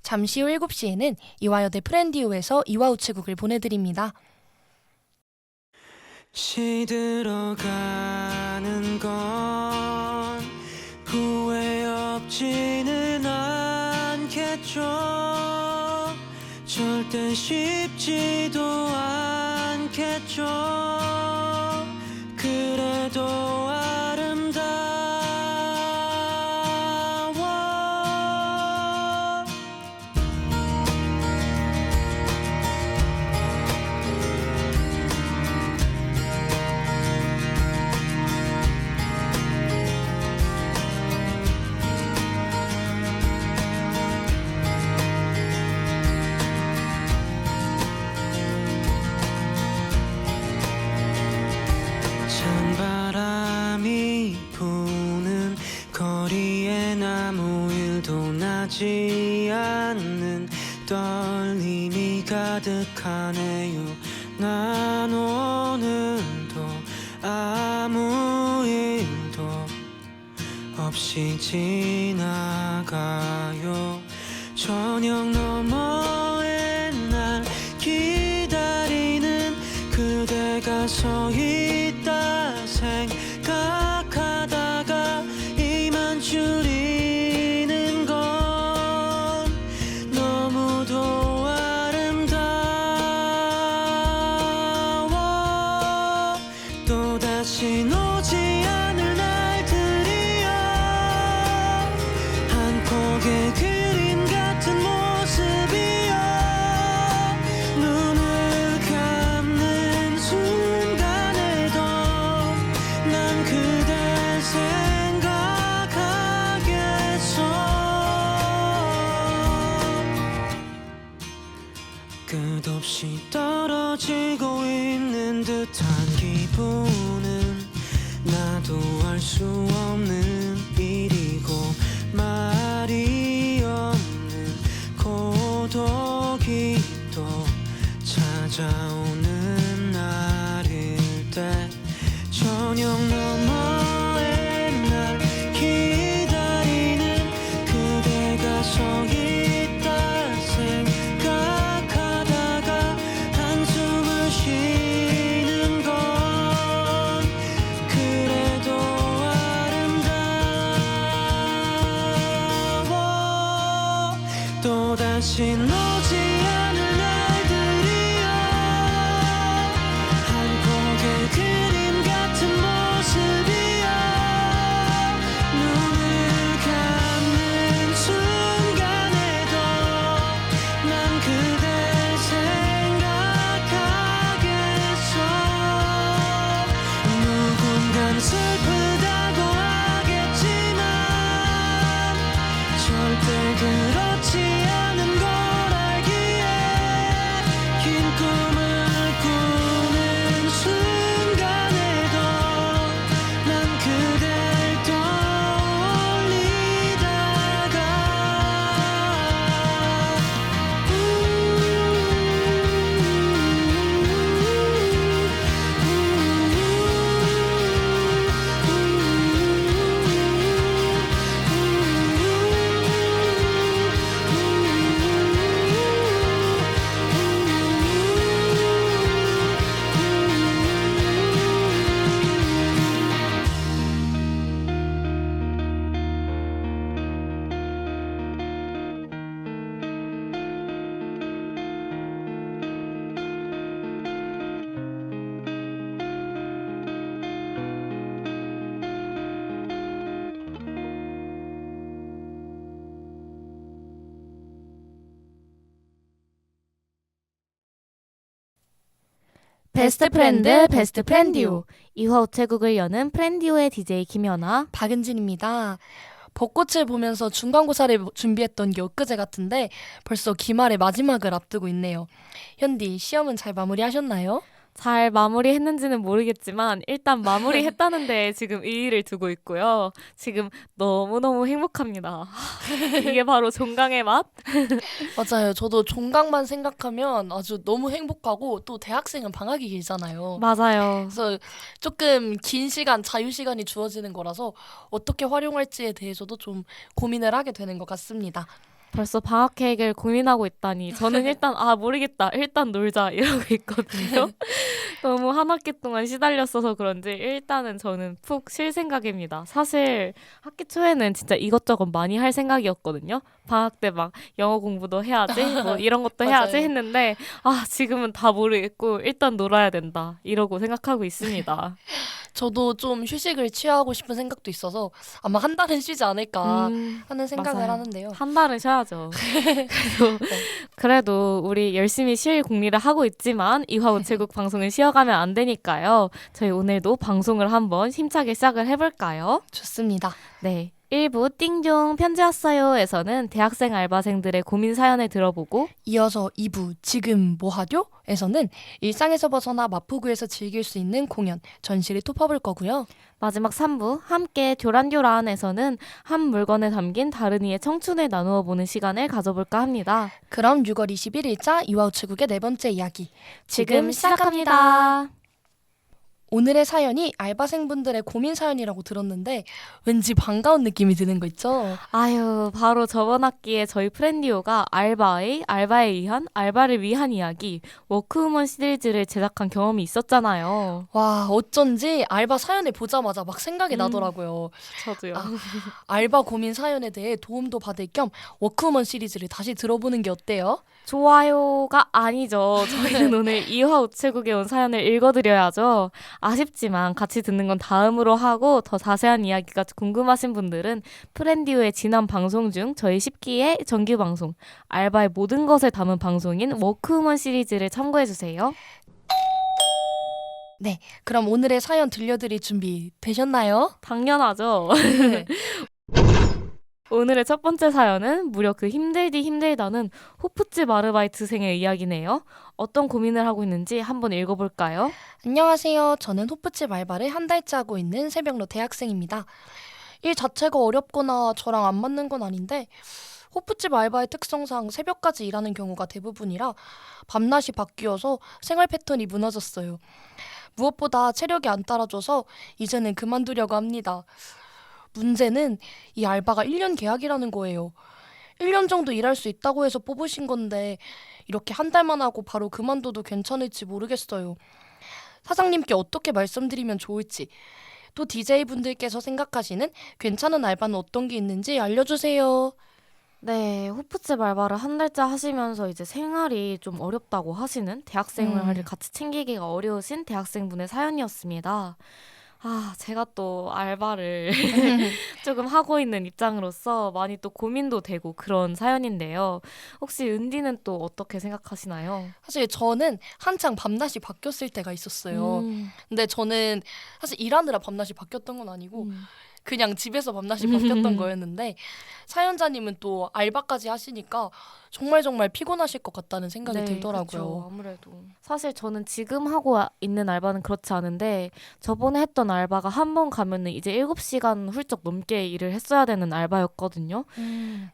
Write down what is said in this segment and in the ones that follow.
잠시 후 7시에는 이화여대 프렌디오에서 이화우체국을 보내드립니다. 시들어가는 건 후회 없지는 않겠죠. 절대 쉽지도 않겠죠. 그래도 아름다워. 찬바람이 부는 거리에 아무 일도 나지 않는 떨림이 가득하네요. 난 오늘도 아무 일도 없이 지나가요. 저녁 너머의 날 기다리는 그대가 서 있다 생각하다가 이만 줄이는 건 너무도 아름다워. 또다시 오지 않을 날들이여 한 폭의 그림 같은 모습이여 눈을 감는 순간에도 난 그댈 생각하겠어. 끝없이 떨어지고 있는 듯한 기분은 나도 알 수 없는 일이고 말이 없는 고독이 또 찾아오는 날일 때 저녁 너머의 날 기다리는 그대가 서 있다 생각하다가 한숨을 쉬는 건 그래도 아름다워. 또다시 오지 않을 날들이여 한 폭의 그림 같은 모습이여 눈을 감는 순간에도 난 그댈 생각하겠어. 누군간 슬프다고 하겠지만 절대 그렇지 않은 걸 알기에 긴 꿈을 꾸는 순간에도 난 그댈 베스트 프렌드 베스트 프렌디오 이화우체국을 여는 프렌디오의 DJ 김연아. 박은진입니다. 벚꽃을 보면서 중간고사를 준비했던 게 엊그제 같은데 벌써 기말의 마지막을 앞두고 있네요. 현디, 시험은 잘 마무리하셨나요? 잘 마무리했는지는 모르겠지만 일단 마무리했다는 데 지금 의의를 두고 있고요. 지금 너무너무 행복합니다. 이게 바로 종강의 맛? 맞아요. 저도 종강만 생각하면 아주 너무 행복하고 또 대학생은 방학이 길잖아요. 맞아요. 그래서 조금 긴 시간, 자유시간이 주어지는 거라서 어떻게 활용할지에 대해서도 좀 고민을 하게 되는 것 같습니다. 벌써 방학 계획을 고민하고 있다니 저는 일단 모르겠다. 일단 놀자 이러고 있거든요. 너무 한 학기 동안 시달렸어서 그런지 일단은 저는 푹 쉴 생각입니다. 사실 학기 초에는 진짜 이것저것 많이 할 생각이었거든요. 방학 때 막 영어 공부도 해야지 뭐 이런 것도 해야지 맞아요. 했는데 지금은 다 모르겠고 일단 놀아야 된다 이러고 생각하고 있습니다. 저도 좀 휴식을 취하고 싶은 생각도 있어서 아마 한 달은 쉬지 않을까 하는 생각을 맞아요. 하는데요. 한 달은 쉬어야죠. 그래도 우리 열심히 쉴 궁리를 하고 있지만 이화우체국 방송은 쉬어가면 안 되니까요. 저희 오늘도 방송을 한번 힘차게 시작을 해볼까요? 좋습니다. 네. 1부 띵종 편지 왔어요에서는 대학생 알바생들의 고민 사연을 들어보고 이어서 2부 지금 뭐 하죠? 에서는 일상에서 벗어나 마포구에서 즐길 수 있는 공연, 전시를 톱어볼 거고요. 마지막 3부 함께 교란교란에서는 한 물건에 담긴 다른이의 청춘을 나누어 보는 시간을 가져볼까 합니다. 그럼 6월 21일자 이화우체국의 네 번째 이야기 지금 시작합니다. 오늘의 사연이 알바생분들의 고민 사연이라고 들었는데 왠지 반가운 느낌이 드는 거 있죠? 아유, 바로 저번 학기에 저희 프렌디오가 알바에 의한, 알바를 위한 이야기, 워크우먼 시리즈를 제작한 경험이 있었잖아요. 와, 어쩐지 알바 사연을 보자마자 막 생각이 나더라고요. 저도요. 알바 고민 사연에 대해 도움도 받을 겸 워크우먼 시리즈를 다시 들어보는 게 어때요? 좋아요가 아니죠. 저희는 오늘 이화 우체국에 온 사연을 읽어드려야죠. 아쉽지만 같이 듣는 건 다음으로 하고 더 자세한 이야기가 궁금하신 분들은 프렌디오의 지난 방송 중 저희 10기의 정규 방송 알바의 모든 것을 담은 방송인 워크우먼 시리즈를 참고해주세요. 네, 그럼 오늘의 사연 들려드릴 준비 되셨나요? 당연하죠. 네. 오늘의 첫 번째 사연은 무려 그 힘들디 힘들다는 호프집 아르바이트생의 이야기네요. 어떤 고민을 하고 있는지 한번 읽어볼까요? 안녕하세요. 저는 호프집 알바를 한 달째 하고 있는 새벽로 대학생입니다. 일 자체가 어렵거나 저랑 안 맞는 건 아닌데 호프집 알바의 특성상 새벽까지 일하는 경우가 대부분이라 밤낮이 바뀌어서 생활 패턴이 무너졌어요. 무엇보다 체력이 안 따라줘서 이제는 그만두려고 합니다. 문제는 이 알바가 1년 계약이라는 거예요. 1년 정도 일할 수 있다고 해서 뽑으신 건데 이렇게 한 달만 하고 바로 그만둬도 괜찮을지 모르겠어요. 사장님께 어떻게 말씀드리면 좋을지, 또 DJ분들께서 생각하시는 괜찮은 알바는 어떤 게 있는지 알려주세요. 네, 호프집 알바를 한 달째 하시면서 이제 생활이 좀 어렵다고 하시는 대학생 생활을 같이 챙기기가 어려우신 대학생분의 사연이었습니다. 제가 또 알바를 조금 하고 있는 입장으로서 많이 또 고민도 되고 그런 사연인데요. 혹시 은디는 또 어떻게 생각하시나요? 사실 저는 한창 밤낮이 바뀌었을 때가 있었어요. 근데 저는 사실 일하느라 밤낮이 바뀌었던 건 아니고 그냥 집에서 밤낮이 바뀌었던 거였는데 사연자님은 또 알바까지 하시니까 정말 피곤하실 것 같다는 생각이 들더라고요. 그쵸, 아무래도. 사실 저는 지금 하고 있는 알바는 그렇지 않은데 저번에 했던 알바가 한 번 가면은 이제 7시간 훌쩍 넘게 일을 했어야 되는 알바였거든요.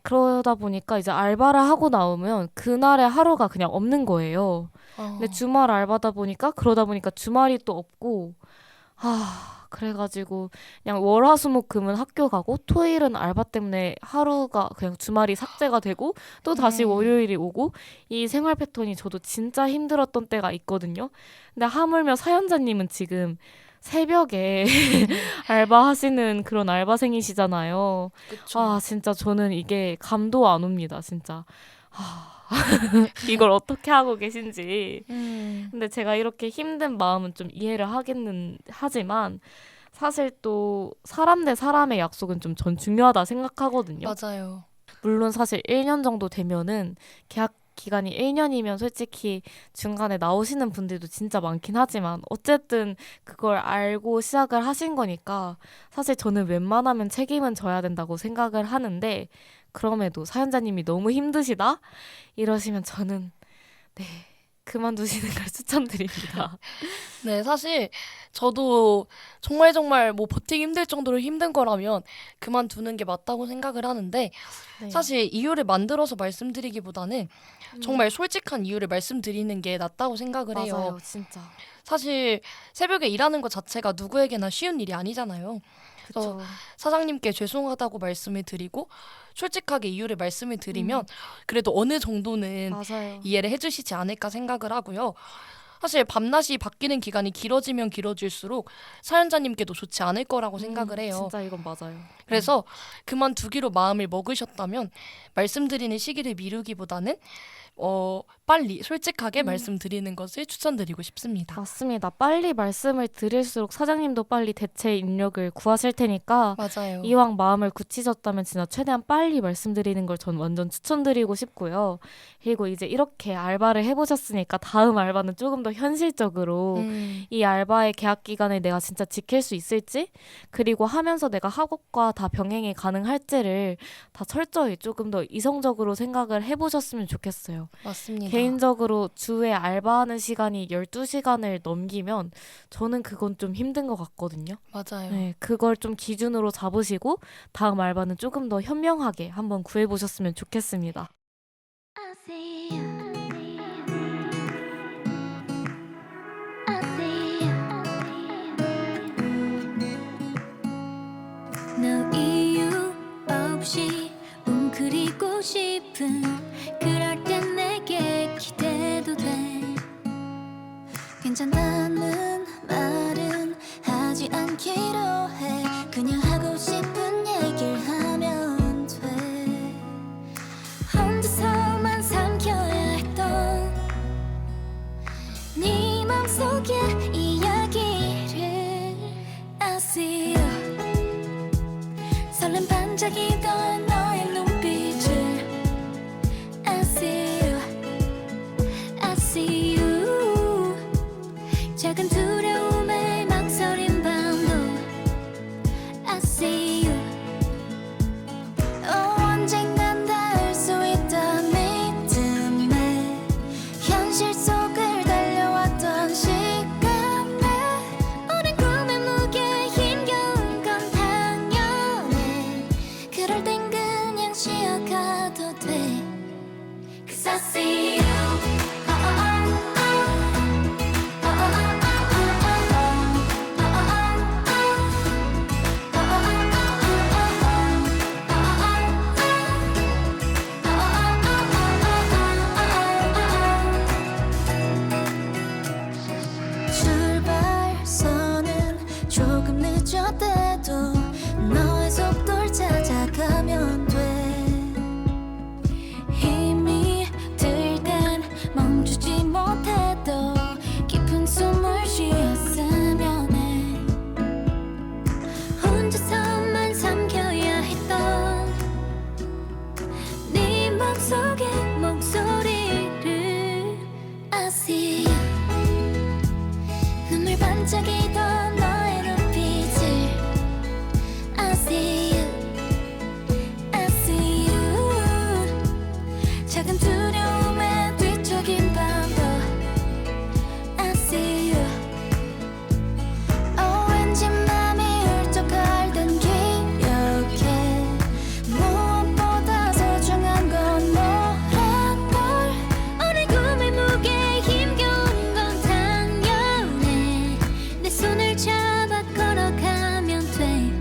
그러다 보니까 이제 알바를 하고 나오면 그날의 하루가 그냥 없는 거예요. 근데 주말 알바다 보니까 그러다 보니까 주말이 또 없고 그래가지고 그냥 월화수목금은 학교 가고 토요일은 알바 때문에 하루가 그냥 주말이 삭제가 되고 또 다시 월요일이 오고 이 생활 패턴이 저도 진짜 힘들었던 때가 있거든요. 근데 하물며 사연자님은 지금 새벽에 알바하시는 그런 알바생이시잖아요. 그쵸. 진짜 저는 이게 감도 안 옵니다, 진짜. 이걸 어떻게 하고 계신지. 근데 제가 이렇게 힘든 마음은 좀 이해를 하지만 사실 또 사람 대 사람의 약속은 좀 전 중요하다 생각하거든요. 맞아요. 물론 사실 1년 정도 되면은 계약 기간이 1년이면 솔직히 중간에 나오시는 분들도 진짜 많긴 하지만 어쨌든 그걸 알고 시작을 하신 거니까 사실 저는 웬만하면 책임은 져야 된다고 생각을 하는데 그럼에도 사연자님이 너무 힘드시다? 이러시면 저는 그만두시는 걸 추천드립니다. 네, 사실 저도 정말 뭐 버티기 힘들 정도로 힘든 거라면 그만두는 게 맞다고 생각을 하는데 네. 사실 이유를 만들어서 말씀드리기보다는 정말 솔직한 이유를 말씀드리는 게 낫다고 생각을 해요. 맞아요, 진짜. 사실 새벽에 일하는 것 자체가 누구에게나 쉬운 일이 아니잖아요. 그쵸. 사장님께 죄송하다고 말씀을 드리고 솔직하게 이유를 말씀을 드리면 그래도 어느 정도는 맞아요. 이해를 해주시지 않을까 생각을 하고요. 사실 밤낮이 바뀌는 기간이 길어지면 길어질수록 사연자님께도 좋지 않을 거라고 생각을 해요. 진짜 이건 맞아요. 그래서 그만두기로 마음을 먹으셨다면 말씀드리는 시기를 미루기보다는 빨리 솔직하게 말씀드리는 것을 추천드리고 싶습니다. 맞습니다. 빨리 말씀을 드릴수록 사장님도 빨리 대체 인력을 구하실 테니까 맞아요. 이왕 마음을 굳히셨다면 진짜 최대한 빨리 말씀드리는 걸 전 완전 추천드리고 싶고요. 그리고 이제 이렇게 알바를 해보셨으니까 다음 알바는 조금 더 현실적으로 이 알바의 계약 기간을 내가 진짜 지킬 수 있을지, 그리고 하면서 내가 학업과 다 병행이 가능할지를 다 철저히 조금 더 이성적으로 생각을 해보셨으면 좋겠어요. 맞습니다. 개인적으로 주에 알바하는 시간이 12시간을 넘기면 저는 그건 좀 힘든 것 같거든요. 맞아요. 네, 그걸 좀 기준으로 잡으시고 다음 알바는 조금 더 현명하게 한번 구해보셨으면 좋겠습니다. I see you. I see you. 너 이유 없이 웅크리고 싶은 그럴 땐 내게 기대도 돼. 괜찮다는 말은 하지 않기로 해. 그냥 하고 싶은 얘기를 하면 돼. 혼자서만 삼켜야 했던 네 맘속의 이야기를 I see you. 설렘 반짝이던 너의 눈빛을 I see you. I see you. 작은 두려움에 망설인 밤도 I see you. 언젠간 닿을 수 있다 믿음에 현실 속을 달려왔던 시간에 오랜 꿈의 무게 힘겨운 건 당연해. 그럴 땐 그냥 쉬어가도 돼. Cause I see you. 출발선은 조금 늦었대도 너의 속도를 찾아가면 돼. 힘이 들 땐 멈추지 못해도 깊은 숨을 쉬었으면 해. 혼자서만 삼켜야 했던 네 맘속의 목소리를 I see you. 눈물 반짝이던 너의 눈빛을 I see you. I see you. 작은 두려움에 뒤척인 밤도 I see you. 왠지 맘이 울적할 땐 기억해. 무엇보다 소중한 건 너란 걸. 오랜 꿈의 무게 힘겨운 건 당연해. 내 손을 잡아 걸어가면 돼.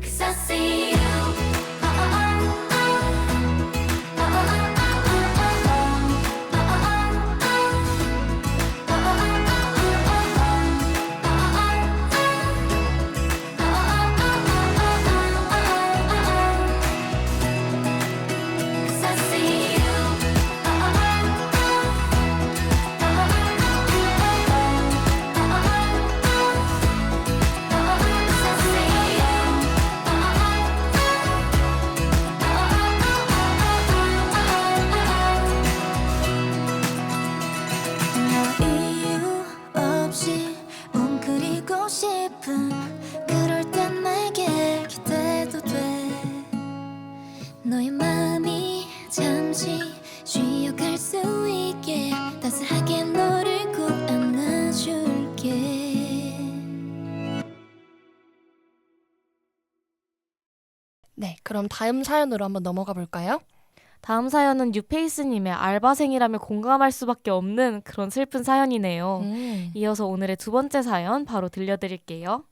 Cause I see you. Cause I see you. Cause I see you. 너 이유 없이 웅크리고 싶은 그럴 땐 내게 기대도 돼. 너의 마음이 잠시 쉬어갈 수 있게 따스하게 너를 꼭 안아줄게. 네, 그럼 다음 사연으로 한번 넘어가 볼까요? 다음 사연은 뉴페이스님의 알바생이라면 공감할 수밖에 없는 그런 슬픈 사연이네요. 이어서 오늘의 두 번째 사연 바로 들려드릴게요.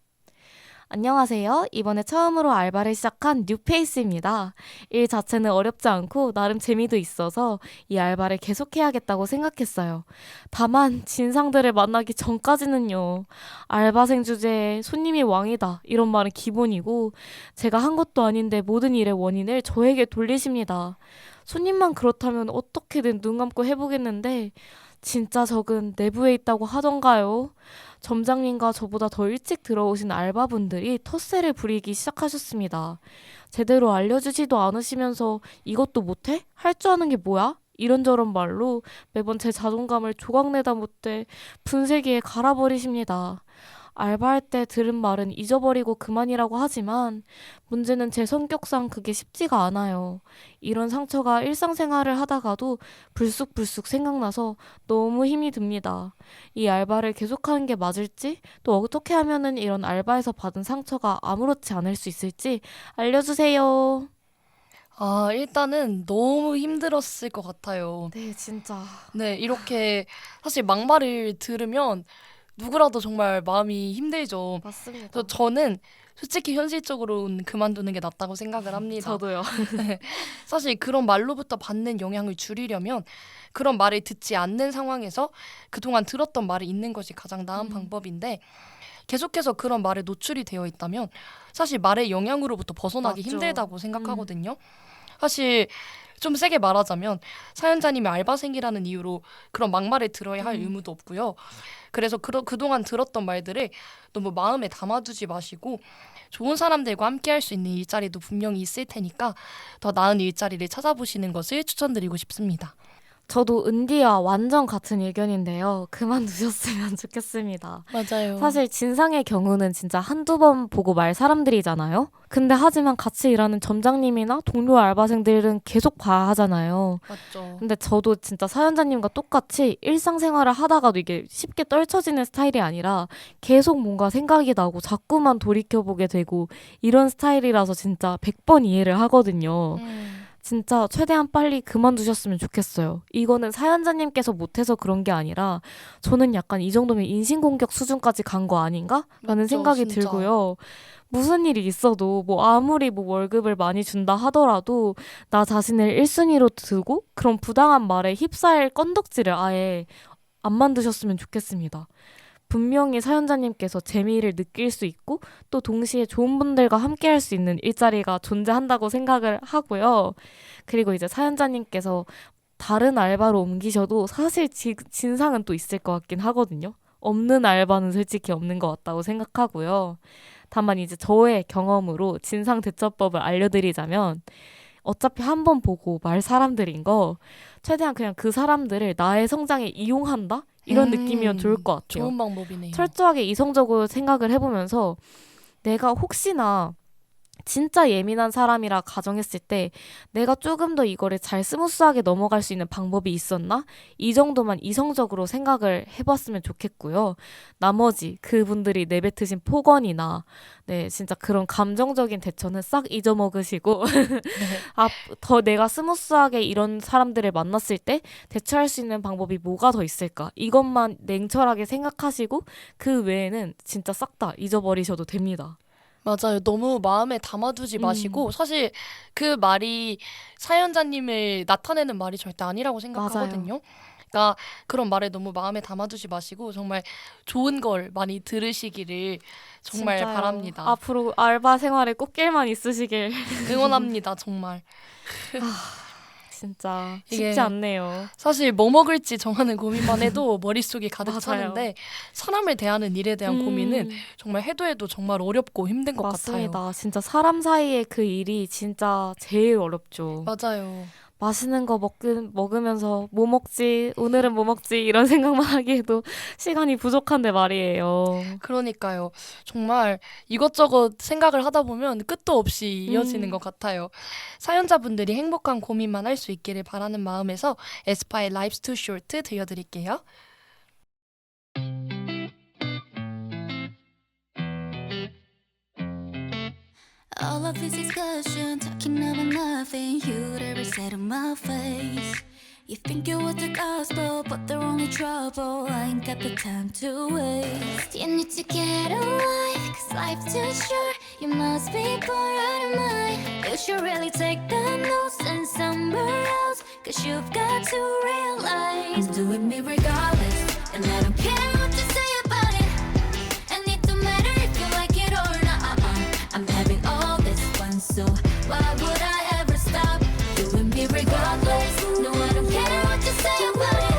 안녕하세요. 이번에 처음으로 알바를 시작한 뉴페이스입니다. 일 자체는 어렵지 않고 나름 재미도 있어서 이 알바를 계속해야겠다고 생각했어요. 다만 진상들을 만나기 전까지는요. 알바생 주제에 손님이 왕이다 이런 말은 기본이고 제가 한 것도 아닌데 모든 일의 원인을 저에게 돌리십니다. 손님만 그렇다면 어떻게든 눈 감고 해보겠는데 진짜 적은 내부에 있다고 하던가요? 점장님과 저보다 더 일찍 들어오신 알바분들이 텃세를 부리기 시작하셨습니다. 제대로 알려주지도 않으시면서 이것도 못해? 할 줄 아는 게 뭐야? 이런저런 말로 매번 제 자존감을 조각내다 못해 분쇄기에 갈아버리십니다. 알바할 때 들은 말은 잊어버리고 그만이라고 하지만 문제는 제 성격상 그게 쉽지가 않아요. 이런 상처가 일상생활을 하다가도 불쑥불쑥 생각나서 너무 힘이 듭니다. 이 알바를 계속하는 게 맞을지, 또 어떻게 하면은 이런 알바에서 받은 상처가 아무렇지 않을 수 있을지 알려주세요. 아, 일단은 너무 힘들었을 것 같아요. 네, 진짜. 네, 이렇게 사실 막말을 들으면 누구라도 정말 마음이 힘들죠. 맞습니다. 그래서 저는 솔직히 현실적으로는 그만두는 게 낫다고 생각을 합니다. 저도요. 사실 그런 말로부터 받는 영향을 줄이려면 그런 말을 듣지 않는 상황에서 그동안 들었던 말을 잊는 것이 가장 나은 방법인데 계속해서 그런 말에 노출이 되어 있다면 사실 말의 영향으로부터 벗어나기 맞죠. 힘들다고 생각하거든요. 사실 좀 세게 말하자면 사연자님이 알바생이라는 이유로 그런 막말을 들어야 할 의무도 없고요. 그래서 그동안 들었던 말들을 너무 마음에 담아두지 마시고 좋은 사람들과 함께 할 수 있는 일자리도 분명히 있을 테니까 더 나은 일자리를 찾아보시는 것을 추천드리고 싶습니다. 저도 은디와 완전 같은 의견인데요. 그만두셨으면 좋겠습니다. 맞아요. 사실 진상의 경우는 진짜 한두 번 보고 말 사람들이잖아요. 근데 하지만 같이 일하는 점장님이나 동료 알바생들은 계속 봐야 하잖아요. 맞죠. 근데 저도 진짜 사연자님과 똑같이 일상생활을 하다가도 이게 쉽게 떨쳐지는 스타일이 아니라 계속 뭔가 생각이 나고 자꾸만 돌이켜보게 되고 이런 스타일이라서 진짜 100번 이해를 하거든요. 진짜 최대한 빨리 그만두셨으면 좋겠어요. 이거는 사연자님께서 못해서 그런 게 아니라 저는 약간 이 정도면 인신공격 수준까지 간 거 아닌가? 라는 맞죠, 생각이 진짜. 들고요. 무슨 일이 있어도 뭐 아무리 뭐 월급을 많이 준다 하더라도 나 자신을 1순위로 두고 그런 부당한 말에 휩싸일 건덕지를 아예 안 만드셨으면 좋겠습니다. 분명히 사연자님께서 재미를 느낄 수 있고 또 동시에 좋은 분들과 함께 할 수 있는 일자리가 존재한다고 생각을 하고요. 그리고 이제 사연자님께서 다른 알바로 옮기셔도 사실 진상은 또 있을 것 같긴 하거든요. 없는 알바는 솔직히 없는 것 같다고 생각하고요. 다만 이제 저의 경험으로 진상 대처법을 알려드리자면 어차피 한 번 보고 말 사람들인 거 최대한 그냥 그 사람들을 나의 성장에 이용한다? 이런 느낌이면 좋을 것 같아요. 좋은 방법이네요. 철저하게 이성적으로 생각을 해보면서 내가 혹시나 진짜 예민한 사람이라 가정했을 때 내가 조금 더 이거를 잘 스무스하게 넘어갈 수 있는 방법이 있었나? 이 정도만 이성적으로 생각을 해봤으면 좋겠고요. 나머지 그분들이 내뱉으신 폭언이나 네, 진짜 그런 감정적인 대처는 싹 잊어먹으시고 더 내가 스무스하게 이런 사람들을 만났을 때 대처할 수 있는 방법이 뭐가 더 있을까? 이것만 냉철하게 생각하시고 그 외에는 진짜 싹 다 잊어버리셔도 됩니다. 맞아요. 너무 마음에 담아두지 마시고 사실 그 말이 사연자님을 나타내는 말이 절대 아니라고 생각하거든요. 그러니까 그런 말에 너무 마음에 담아두지 마시고 정말 좋은 걸 많이 들으시기를 정말 진짜요. 바랍니다. 앞으로 알바 생활에 꽃길만 있으시길. 응원합니다. 정말. 진짜 이게 쉽지 않네요. 사실 뭐 먹을지 정하는 고민만 해도 머릿속이 가득 맞아요. 차는데 사람을 대하는 일에 대한 고민은 정말 해도 정말 어렵고 힘든 것 맞습니다. 같아요. 진짜 사람 사이의 그 일이 진짜 제일 어렵죠. 맞아요. 맛있는 거 먹으면서 뭐 먹지, 오늘은 뭐 먹지 이런 생각만 하기에도 시간이 부족한데 말이에요. 그러니까요. 정말 이것저것 생각을 하다 보면 끝도 없이 이어지는 것 같아요. 사연자분들이 행복한 고민만 할 수 있기를 바라는 마음에서 에스파의 Life's Too Short 들려드릴게요. All of this discussion, talking about nothing you'd ever said to my face. You think you're worth the gospel, but they're only trouble. I ain't got the time to waste. You need to get a life, 'cause life's too short. You must be bored out of mind. You should really take the notes and somewhere else, 'cause you've got to realize I'm doing me regardless, and I don't care what you say about it. And it don't matter if you like it or not. I'm having all this fun, so why would I ever stop doing me regardless? No, I don't care what you say about it,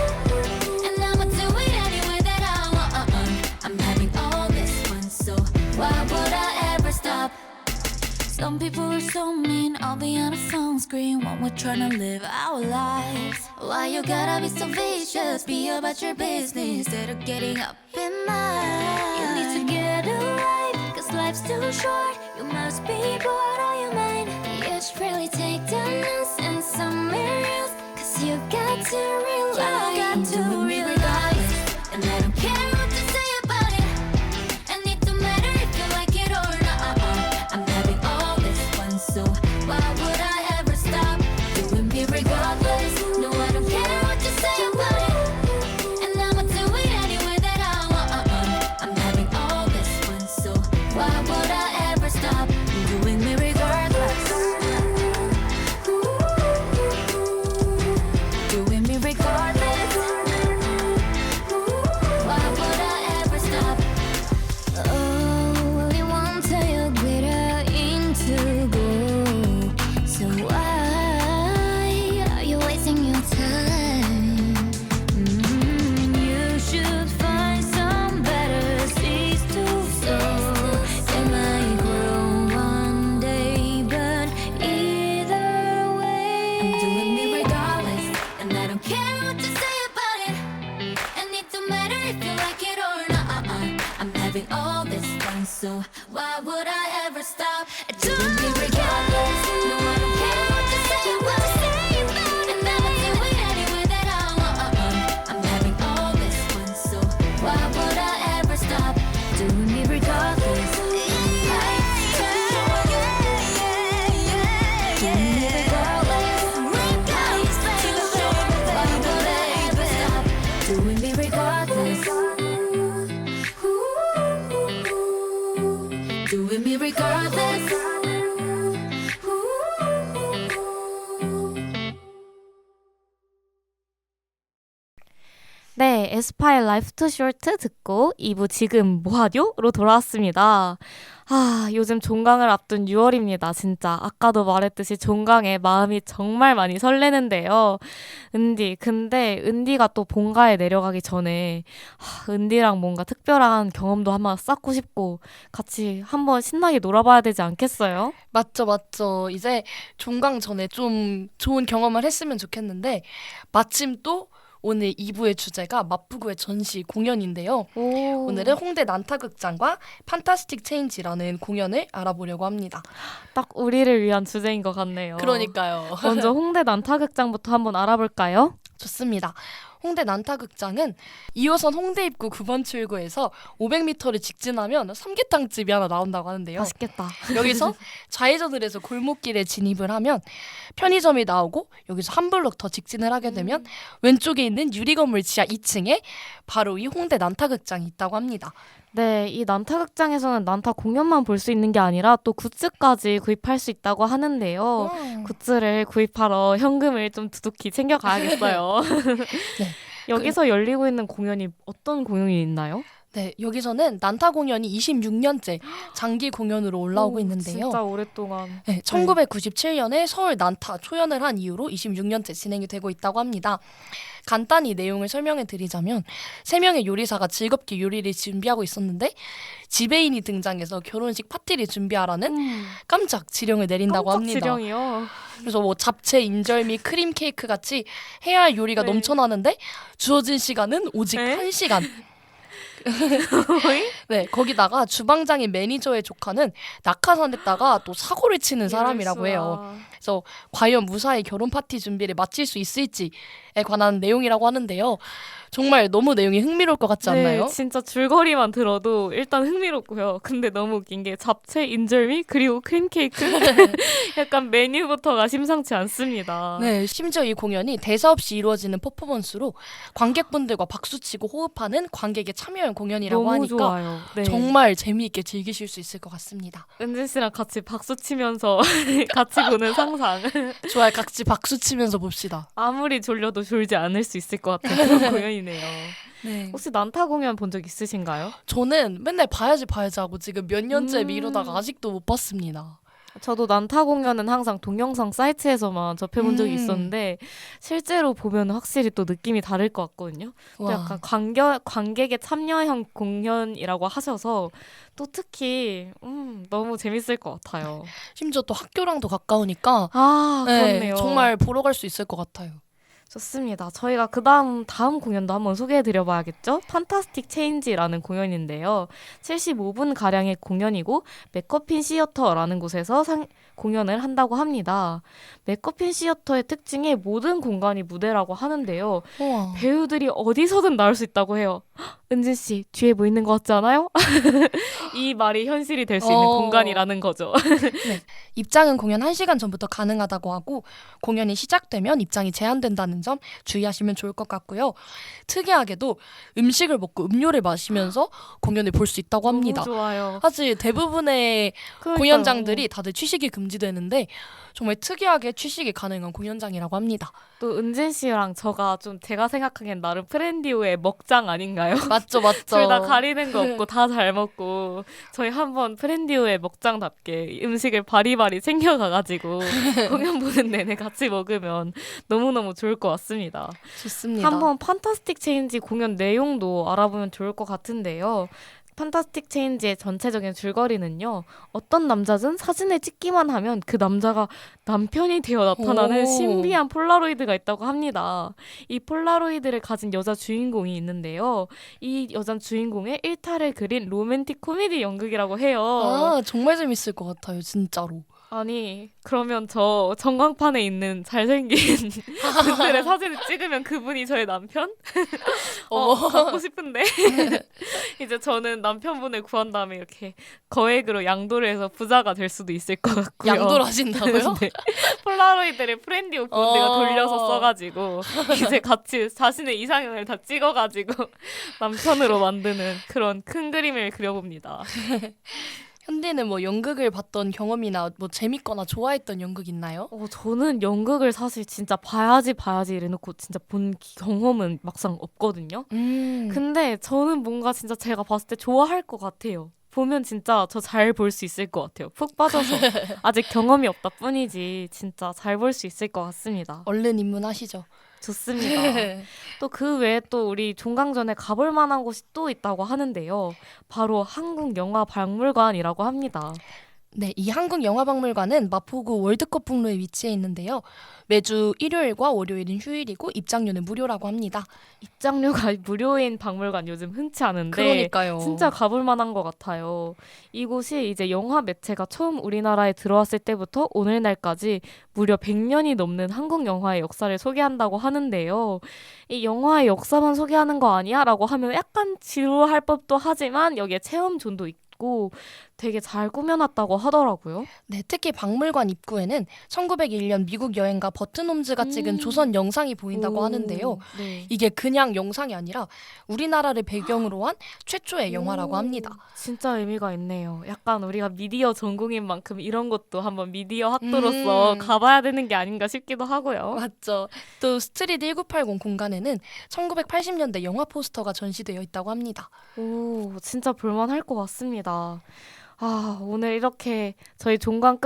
and I'ma do it any way that I want. I'm having all this fun, so why would I ever stop? Some people are so mean, I'll be on a phone screen when we're trying to live our lives. Why you gotta be so vicious? Be about your business instead of getting up in mine. You need to get a life, 'cause life's too short. You must be bored out of your mind. You should really take the notes and somewhere else, 'cause you got to realize and I don't care what you say about it. And it don't matter if you like it or not. I'm having all this fun, so why would I ever stop doing me regardless? No, I don't care what you say about it, and I'ma do it any way that I want. I'm having all this fun, so why would I ever stop doing me regardless? Doing me regardless. Why would I ever stop? Oh, you want to you glitter into gold. So why are you wasting your time? You should find some better seeds to sow. They might grow one day, but either way, I'm doing me regardless, and I don't care what you say about it. And it don't matter if you like it or not. I'm having all this fun, so why would I ever stop doing me regardless? No, I don't care what you say about it, and I'ma do it any way that I want. I'm having all this fun, so why would I ever stop doing me regardless? Doing me regardless. Why would I ever stop doing me regardless? Doing me regardless. 네, 에스파의 라이프 투 쇼트 듣고 2부 지금 뭐하뇨?로 돌아왔습니다. 아, 요즘 종강을 앞둔 6월입니다. 진짜 아까도 말했듯이 종강에 마음이 정말 많이 설레는데요. 근데 은디가 또 본가에 내려가기 전에 은디랑 뭔가 특별한 경험도 한번 쌓고 싶고 같이 한번 신나게 놀아봐야 되지 않겠어요? 맞죠. 이제 종강 전에 좀 좋은 경험을 했으면 좋겠는데 마침 또 오늘 2부의 주제가 마프구의 전시 공연인데요. 오늘은 홍대 난타극장과 판타스틱 체인지라는 공연을 알아보려고 합니다. 딱 우리를 위한 주제인 것 같네요. 그러니까요. 먼저 홍대 난타극장부터 한번 알아볼까요? 좋습니다. 홍대 난타극장은 2호선 홍대 입구 9번 출구에서 500m를 직진하면 삼계탕집이 하나 나온다고 하는데요. 맛있겠다. 여기서 좌회전을 해서 골목길에 진입을 하면 편의점이 나오고 여기서 한 블록 더 직진을 하게 되면 왼쪽에 있는 유리 건물 지하 2층에 바로 이 홍대 난타극장이 있다고 합니다. 네, 이 난타극장에서는 난타 공연만 볼 수 있는 게 아니라 또 굿즈까지 구입할 수 있다고 하는데요. 굿즈를 구입하러 현금을 좀 두둑히 챙겨가야겠어요. 네. 여기서 열리고 있는 공연이 어떤 공연이 있나요? 네, 여기서는 난타 공연이 26년째 장기 공연으로 올라오고 있는데요. 진짜 오랫동안. 네, 1997년에 서울 난타 초연을 한 이후로 26년째 진행이 되고 있다고 합니다. 간단히 내용을 설명해 드리자면 3명의 요리사가 즐겁게 요리를 준비하고 있었는데 지배인이 등장해서 결혼식 파티를 준비하라는 깜짝 지령을 내린다고 깜짝 합니다. 지령이요. 그래서 뭐 잡채, 인절미, 크림 케이크 같이 해야 할 요리가 네. 넘쳐나는데 주어진 시간은 오직 네? 1시간. 네, 거기다가 주방장인 매니저의 조카는 낙하산에다가 또 사고를 치는 사람이라고 해요. 그래서 과연 무사히 결혼 파티 준비를 마칠 수 있을지에 관한 내용이라고 하는데요. 정말 너무 내용이 흥미로울 것 같지 않나요? 네, 진짜 줄거리만 들어도 일단 흥미롭고요. 근데 너무 웃긴 게 잡채, 인절미, 그리고 크림케이크. 약간 메뉴부터가 심상치 않습니다. 네, 심지어 이 공연이 대사 없이 이루어지는 퍼포먼스로 관객분들과 박수치고 호흡하는 관객의 참여형 공연이라고 너무 하니까 좋아요. 네. 정말 재미있게 즐기실 수 있을 것 같습니다. 은진 씨랑 같이 박수 치면서 같이 보는 상상. 좋아요, 같이 박수 치면서 봅시다. 아무리 졸려도 졸지 않을 수 있을 것 같은 그런 공연이네요. 네. 혹시 난타 공연 본 적 있으신가요? 저는 맨날 봐야지 하고 지금 몇 년째 음. 미루다가 아직도 못 봤습니다. 저도 난타 공연은 항상 동영상 사이트에서만 접해본 적이 음. 있었는데 실제로 보면 확실히 또 느낌이 다를 것 같거든요. 또 와. 약간 관객의 참여형 공연이라고 하셔서 또 특히 너무 재밌을 것 같아요. 심지어 또 학교랑도 가까우니까 아, 네, 그렇네요. 정말 보러 갈 수 있을 것 같아요. 좋습니다. 저희가 다음 공연도 한번 소개해드려봐야겠죠? 판타스틱 체인지라는 공연인데요. 75분 가량의 공연이고 맥커핀 시어터라는 곳에서 공연을 한다고 합니다. 맥커핀 시어터의 특징이 모든 공간이 무대라고 하는데요. 우와. 배우들이 어디서든 나올 수 있다고 해요. 헉, 은진 씨 뒤에 뭐 있는 것 같지 않아요? 이 말이 현실이 될 수 있는 공간이라는 거죠. 입장은 공연 1시간 전부터 가능하다고 하고 공연이 시작되면 입장이 제한된다는 점 주의하시면 좋을 것 같고요. 특이하게도 음식을 먹고 음료를 마시면서 공연을 볼 수 있다고 합니다. 너무 좋아요. 사실 대부분의 그러니까요. 공연장들이 다들 취식이 금지되는데 정말 특이하게 취식이 가능한 공연장이라고 합니다. 또 은진 씨랑 제가 생각하기엔 나름 프렌디오의 먹장 아닌가요? 맞죠, 맞죠. 둘 다 가리는 거 없고 다 잘 먹고 저희 한번 프렌디오의 먹장답게 음식을 바리바리 챙겨가가지고 공연 보는 내내 같이 먹으면 너무너무 좋을 것 같습니다. 좋습니다. 한번 판타스틱 체인지 공연 내용도 알아보면 좋을 것 같은데요. 판타스틱 체인지의 전체적인 줄거리는요. 어떤 남자든 사진을 찍기만 하면 그 남자가 남편이 되어 나타나는 오. 신비한 폴라로이드가 있다고 합니다. 이 폴라로이드를 가진 여자 주인공이 있는데요. 이 여자 주인공의 일탈을 그린 로맨틱 코미디 연극이라고 해요. 아, 정말 재밌을 것 같아요, 진짜로. 아니 그러면 저 전광판에 있는 잘생긴 분들의 사진을 찍으면 그분이 저의 남편? 갖고 싶은데 이제 저는 남편분을 구한 다음에 이렇게 거액으로 양도를 해서 부자가 될 수도 있을 것 같고요. 양도를 하신다고요? 네. 폴라로이드를 프렌디 본드가 돌려서 어. 써가지고 이제 같이 자신의 이상형을 다 찍어가지고 남편으로 만드는 그런 큰 그림을 그려봅니다. 현디는 뭐 연극을 봤던 경험이나 뭐 재밌거나 좋아했던 연극 있나요? 저는 연극을 사실 진짜 봐야지 이래놓고 진짜 본 경험은 막상 없거든요. 근데 저는 뭔가 진짜 제가 봤을 때 좋아할 것 같아요. 보면 진짜 저 잘 볼 수 있을 것 같아요. 푹 빠져서. 아직 경험이 없다 뿐이지 진짜 잘 볼 수 있을 것 같습니다. 얼른 입문하시죠. 좋습니다. 또 그 외에 또 우리 종강전에 가볼 만한 곳이 또 있다고 하는데요. 바로 한국영화박물관이라고 합니다. 네, 이 한국영화박물관은 마포구 월드컵 북로에 위치해 있는데요. 매주 일요일과 월요일은 휴일이고 입장료는 무료라고 합니다. 입장료가 무료인 박물관 요즘 흔치 않은데 그러니까요. 진짜 가볼 만한 것 같아요. 이곳이 이제 영화 매체가 처음 우리나라에 들어왔을 때부터 오늘날까지 무려 100년이 넘는 한국 영화의 역사를 소개한다고 하는데요. 이 영화의 역사만 소개하는 거 아니야? 라고 하면 약간 지루할 법도 하지만 여기에 체험존도 있고 되게 잘 꾸며놨다고 하더라고요. 네, 특히 박물관 입구에는 1901년 미국 여행가 버튼 홈즈가 찍은 조선 영상이 보인다고 오, 하는데요. 네. 이게 그냥 영상이 아니라 우리나라를 배경으로 한 최초의 영화라고 합니다. 진짜 의미가 있네요. 약간 우리가 미디어 전공인 만큼 이런 것도 한번 미디어 학도로서 가봐야 되는 게 아닌가 싶기도 하고요. 맞죠. 또 스트리트 1980 공간에는 1980년대 영화 포스터가 전시되어 있다고 합니다. 오, 진짜 볼만할 것 같습니다. 아, 오늘 이렇게 저희 종강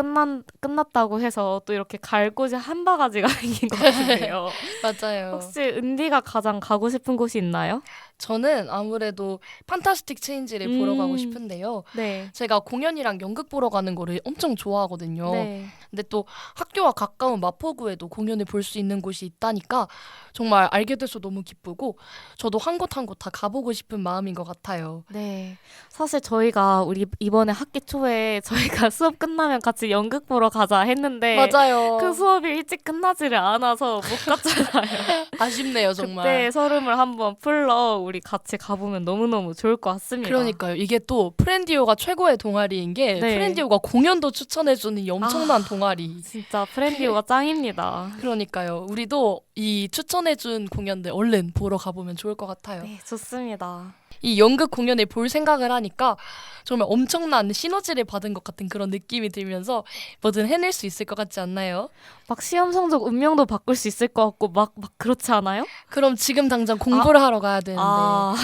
끝났다고 해서 또 이렇게 갈 곳이 한 바가지가 생긴 것 같은데요. 맞아요. 혹시 은디가 가장 가고 싶은 곳이 있나요? 저는 아무래도 판타스틱 체인지를 보러 가고 싶은데요. 네. 제가 공연이랑 연극 보러 가는 거를 엄청 좋아하거든요. 네. 근데 또 학교와 가까운 마포구에도 공연을 볼 수 있는 곳이 있다니까 정말 알게 돼서 너무 기쁘고 저도 한 곳 한 곳 다 가보고 싶은 마음인 것 같아요. 네. 사실 저희가 우리 이번에 학기 초에 저희가 수업 끝나면 같이 연극 보러 가자 했는데 맞아요. 그 수업이 일찍 끝나지를 않아서 못 갔잖아요. 아쉽네요, 정말. 그때 서름을 한번 풀러 우리 같이 가보면 너무너무 좋을 것 같습니다. 그러니까요. 이게 또 프렌디오가 최고의 동아리인 게 네. 프렌디오가 공연도 추천해주는 이 엄청난 동아리. 진짜 프렌디오가 짱입니다. 그러니까요. 우리도 이 추천해준 공연들 얼른 보러 가보면 좋을 것 같아요. 네, 좋습니다. 이 연극 공연을 볼 생각을 하니까 정말 엄청난 시너지를 받은 것 같은 그런 느낌이 들면서 뭐든 해낼 수 있을 것 같지 않나요? 막 시험 성적 운명도 바꿀 수 있을 것 같고 막 그렇지 않아요? 그럼 지금 당장 공부를 하러 가야 되는데. 아,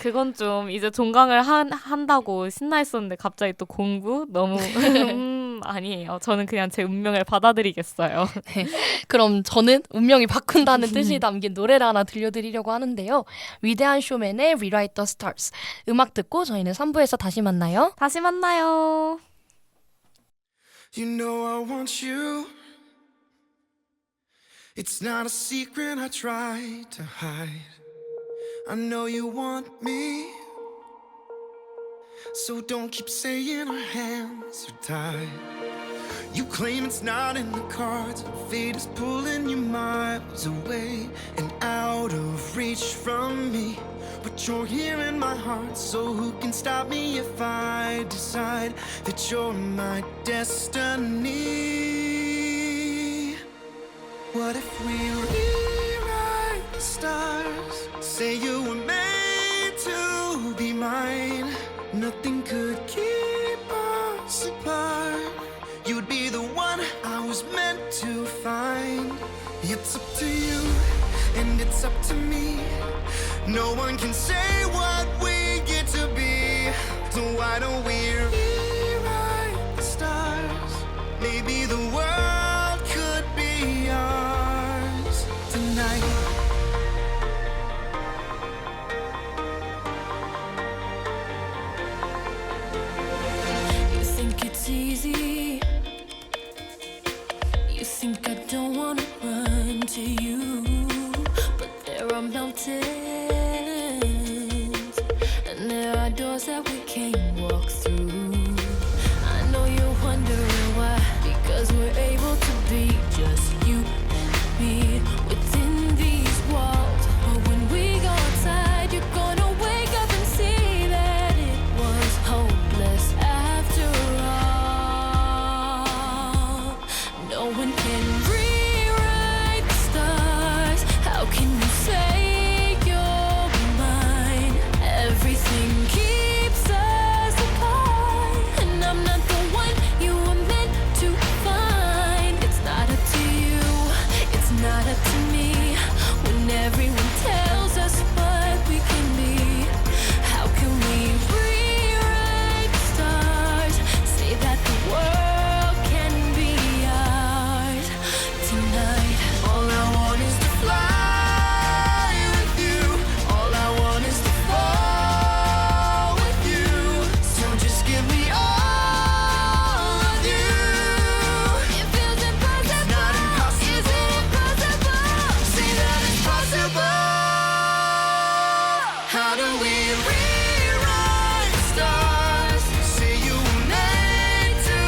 그건 좀 이제 종강을 한다고 신나 있었는데 갑자기 또 공부? 너무 아니에요. 저는 그냥 제 운명을 받아들이겠어요. 그럼 저는 운명이 바꾼다는 뜻이 담긴 노래를 하나 들려드리려고 하는데요. 위대한 쇼맨의 Rewrite the Stars. 음악 듣고 저희는 3부에서 다시 만나요. 다시 만나요. You know I want you. It's not a secret I try to hide. I know you want me. So don't keep saying our hands are tied. You claim it's not in the cards. Fate is pulling you miles away and out of reach from me. But you're here in my heart, so who can stop me if I decide that you're my destiny? What if we rewrite the stars? Say you were made to be mine. Nothing could keep us apart. You'd be the one I was meant to find. It's up to you, and it's up to me. No one can say what we get to be. So why don't we rewrite the stars? Maybe the world could be ours tonight. You think it's easy. You think I don't wanna run to you, but there are mountains and there are doors that we can't walk through. I know you're wondering why, because we're able to be just you and me within these walls. But when we go outside, you're gonna wake up and see that it was hopeless after all. No one can rewrite the stars. How can you say you're mine? Everything keeps us apart, and I'm not the one you were meant to find. It's not up to you, it's not up to me. When everyone tells us what we can be, how can we rewrite the stars? Say that the world can be ours tonight. All I want is to fly with you. All I want is to fall with you. So just give me all of you. It feels impossible. It's not impossible. Is it impossible? Say that it's possible. How do we rewrite the stars? Say you were made to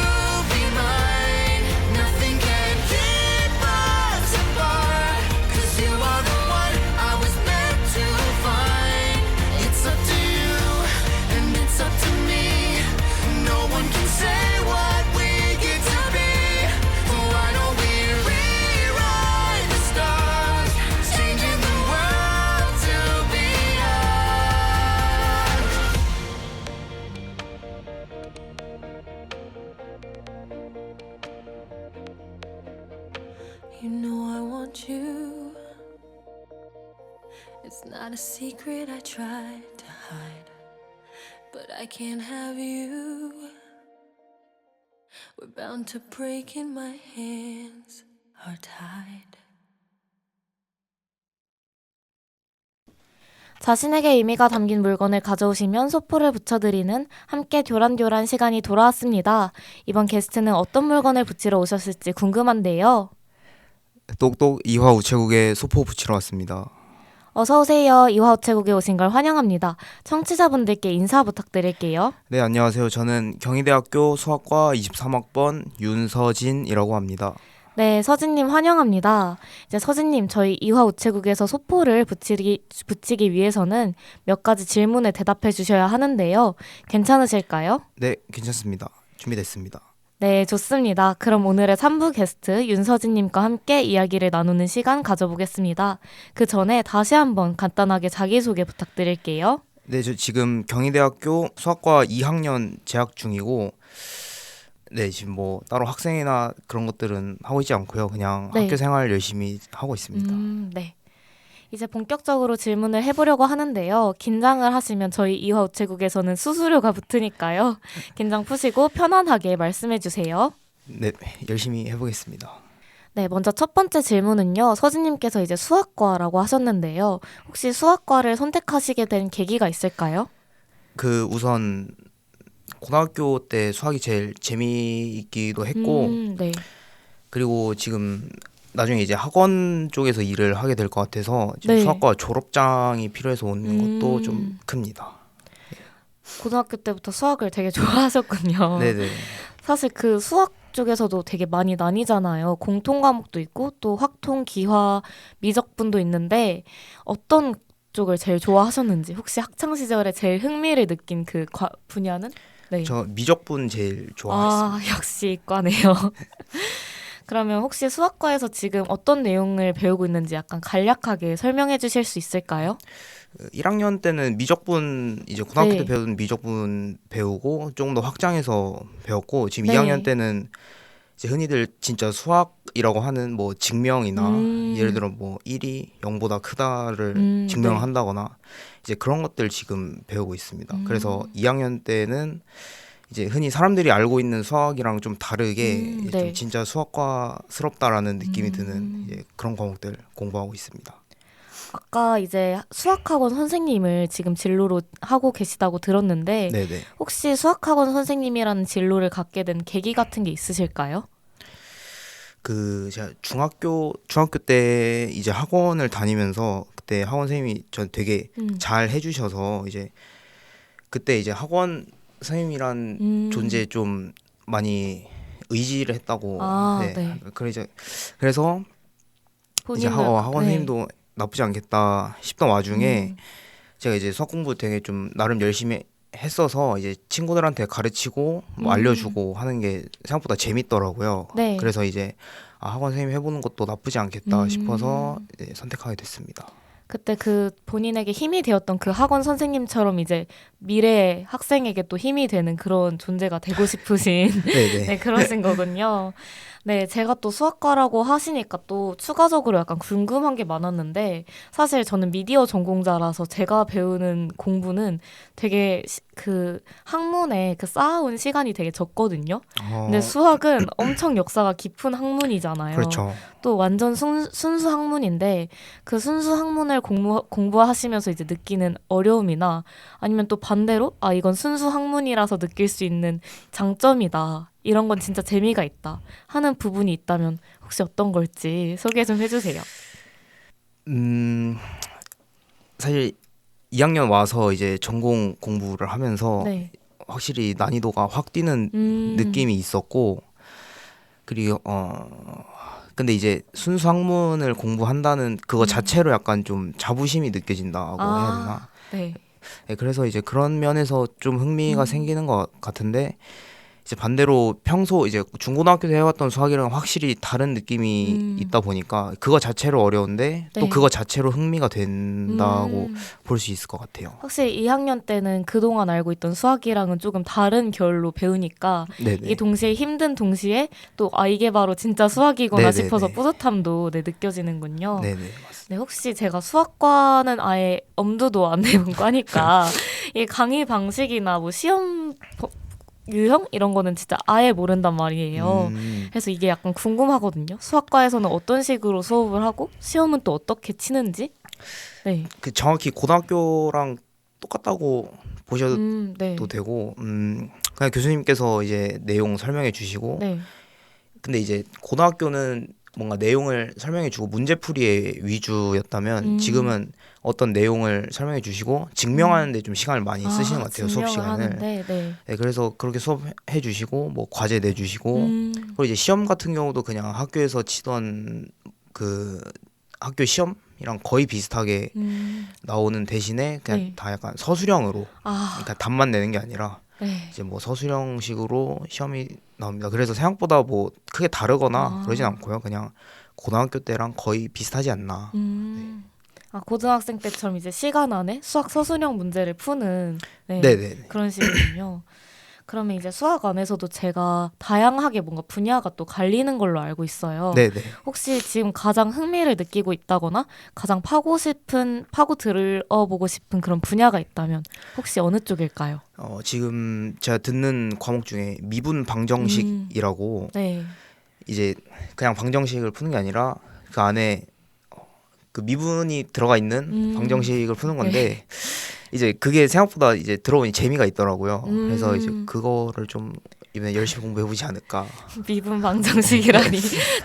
be mine. Nothing can keep us apart, 'cause you are the one I was meant to find. It's up to you, and it's up to me. No one can say what we get to be. So why don't we rewrite the stars? Changing the world to be ours. You know I want you. It's not a secret I tried to hide, but I can't have you. We're bound to break and my hands are tied. 자신에게 의미가 담긴 물건을 가져오시면 소포를 붙여드리는 함께 교란교란 시간이 돌아왔습니다. 이번 게스트는 어떤 물건을 붙이러 오셨을지 궁금한데요. 똑똑 이화 우체국에 소포 붙이러 왔습니다. 어서오세요. 이화우체국에 오신 걸 환영합니다. 청취자분들께 인사 부탁드릴게요. 네, 안녕하세요. 저는 경희대학교 수학과 23학번 윤서진이라고 합니다. 네, 서진님 환영합니다. 이제 서진님, 저희 이화우체국에서 소포를 붙이기 위해서는 몇 가지 질문에 대답해 주셔야 하는데요. 괜찮으실까요? 네, 괜찮습니다. 준비됐습니다. 네, 좋습니다. 그럼 오늘의 3부 게스트 윤서진님과 함께 이야기를 나누는 시간 가져보겠습니다. 그 전에 다시 한번 간단하게 자기소개 부탁드릴게요. 네, 저 지금 경희대학교 수학과 2학년 재학 중이고 네, 지금 뭐 따로 학생이나 그런 것들은 하고 있지 않고요. 그냥 네. 학교 생활 열심히 하고 있습니다. 네. 이제 본격적으로 질문을 해보려고 하는데요. 긴장을 하시면 저희 이화우체국에서는 수수료가 붙으니까요. 긴장 푸시고 편안하게 말씀해 주세요. 네, 열심히 해보겠습니다. 네, 먼저 첫 번째 질문은요. 서진님께서 이제 수학과라고 하셨는데요. 혹시 수학과를 선택하시게 된 계기가 있을까요? 우선 고등학교 때 수학이 제일 재미있기도 했고 네. 그리고 지금 나중에 이제 학원 쪽에서 일을 하게 될 것 같아서 지금 네. 수학과 졸업장이 필요해서 오는 것도 음. 좀 큽니다. 고등학교 때부터 수학을 되게 좋아하셨군요. 네네. 사실 그 수학 쪽에서도 되게 많이 나뉘잖아요. 공통 과목도 있고 또 확통, 기화, 미적분도 있는데 어떤 쪽을 제일 좋아하셨는지 혹시 학창 시절에 제일 흥미를 느낀 그 분야는? 네. 저 미적분 제일 좋아했습니다. 역시 이과네요. 그러면 혹시 수학과에서 지금 어떤 내용을 배우고 있는지 약간 간략하게 설명해 주실 수 있을까요? 1학년 때는 미적분 이제 고등학교 네. 때 배운 미적분 배우고 조금 더 확장해서 배웠고 지금 네. 2학년 때는 이제 흔히들 진짜 수학이라고 하는 뭐 증명이나 예를 들어 뭐 1이 0보다 크다를 증명을 네. 한다거나 이제 그런 것들 지금 배우고 있습니다. 그래서 2학년 때는 이제 흔히 사람들이 알고 있는 수학이랑 좀 다르게 이제 네. 좀 진짜 수학과스럽다라는 느낌이 드는 이제 그런 과목들 공부하고 있습니다. 아까 이제 수학학원 선생님을 지금 진로로 하고 계시다고 들었는데 네네. 혹시 수학학원 선생님이라는 진로를 갖게 된 계기 같은 게 있으실까요? 제가 중학교 때 이제 학원을 다니면서 그때 학원 선생님이 전 되게 잘 해주셔서 이제 그때 이제 학원 선생님이란 존재에 좀 많이 의지를 했다고. 네. 그래서 이제 학원 네. 선생님도 나쁘지 않겠다 싶던 와중에 제가 이제 수학 공부 되게 좀 나름 열심히 했어서 이제 친구들한테 가르치고 뭐 알려주고 하는 게 생각보다 재밌더라고요. 네. 그래서 이제 학원 선생님 해보는 것도 나쁘지 않겠다 싶어서 이제 선택하게 됐습니다. 그때 그 본인에게 힘이 되었던 그 학원 선생님처럼 이제 미래 학생에게 또 힘이 되는 그런 존재가 되고 싶으신 네네. 네, 그러신 거군요. 네, 제가 또 수학과라고 하시니까 또 추가적으로 약간 궁금한 게 많았는데 사실 저는 미디어 전공자라서 제가 배우는 공부는 되게 그 학문에 그 쌓아온 시간이 되게 적거든요. 근데 수학은 엄청 역사가 깊은 학문이잖아요. 그렇죠. 또 완전 순수 학문인데 그 순수 학문을 공부하시면서 이제 느끼는 어려움이나 아니면 또 반대로 이건 순수 학문이라서 느낄 수 있는 장점이다. 이런 건 진짜 재미가 있다 하는 부분이 있다면 혹시 어떤 걸지 소개 좀 해주세요. 사실 2학년 와서 이제 전공 공부를 하면서 네. 확실히 난이도가 확 뛰는 느낌이 있었고 그리고 근데 이제 순수 학문을 공부한다는 그거 자체로 약간 좀 자부심이 느껴진다고 해야 되나? 네. 네, 그래서 이제 그런 면에서 좀 흥미가 생기는 것 같은데 이제 반대로 평소 이제 중고등학교 때 해왔던 수학이랑 확실히 다른 느낌이 있다 보니까 그거 자체로 어려운데 네. 또 그거 자체로 흥미가 된다고 볼 수 있을 것 같아요. 확실히 2학년 때는 그동안 알고 있던 수학이랑은 조금 다른 결로 배우니까 네네. 이게 동시에 힘든 동시에 또 이게 바로 진짜 수학이구나 네네네. 싶어서 뿌듯함도 느껴지는군요. 네네 맞습니다. 네, 혹시 제가 수학과는 아예 엄두도 안 내본 과니까 이 강의 방식이나 뭐 시험 유형 이런 거는 진짜 아예 모른단 말이에요. 그래서 이게 약간 궁금하거든요. 수학과에서는 어떤 식으로 수업을 하고 시험은 또 어떻게 치는지. 네. 그 정확히 고등학교랑 똑같다고 보셔도 네. 되고 그냥 교수님께서 이제 내용 설명해 주시고 네. 근데 이제 고등학교는 뭔가 내용을 설명해 주고 문제풀이의 위주였다면 지금은 어떤 내용을 설명해 주시고 증명하는 데 좀 시간을 많이 쓰시는 것 같아요. 수업 증명을 시간을. 하는데, 네. 네, 그래서 그렇게 수업해 주시고 뭐 과제 내 주시고 음. 그리고 이제 시험 같은 경우도 그냥 학교에서 치던 그 학교 시험이랑 거의 비슷하게 나오는 대신에 그냥 네. 다 약간 서술형으로 아, 그러니까 답만 내는 게 아니라 네. 이제 뭐 서술형식으로 시험이 나옵니다. 그래서 생각보다 뭐 크게 다르거나 그러진 않고요. 그냥 고등학교 때랑 거의 비슷하지 않나. 아, 고등학생 때처럼 이제 시간 안에 수학 서술형 문제를 푸는 네, 네네. 그런 식이군요. 그러면 이제 수학 안에서도 제가 다양하게 뭔가 분야가 또 갈리는 걸로 알고 있어요. 네네. 혹시 지금 가장 흥미를 느끼고 있다거나 가장 파고 들어보고 싶은 그런 분야가 있다면 혹시 어느 쪽일까요? 지금 제가 듣는 과목 중에 미분 방정식이라고 네. 이제 그냥 방정식을 푸는 게 아니라 그 안에 그 미분이 들어가 있는 방정식을 푸는 건데 이제 그게 생각보다 이제 들어보니 재미가 있더라고요. 그래서 이제 그거를 좀 이번에 열심히 공부해보지 않을까. 미분 방정식이라니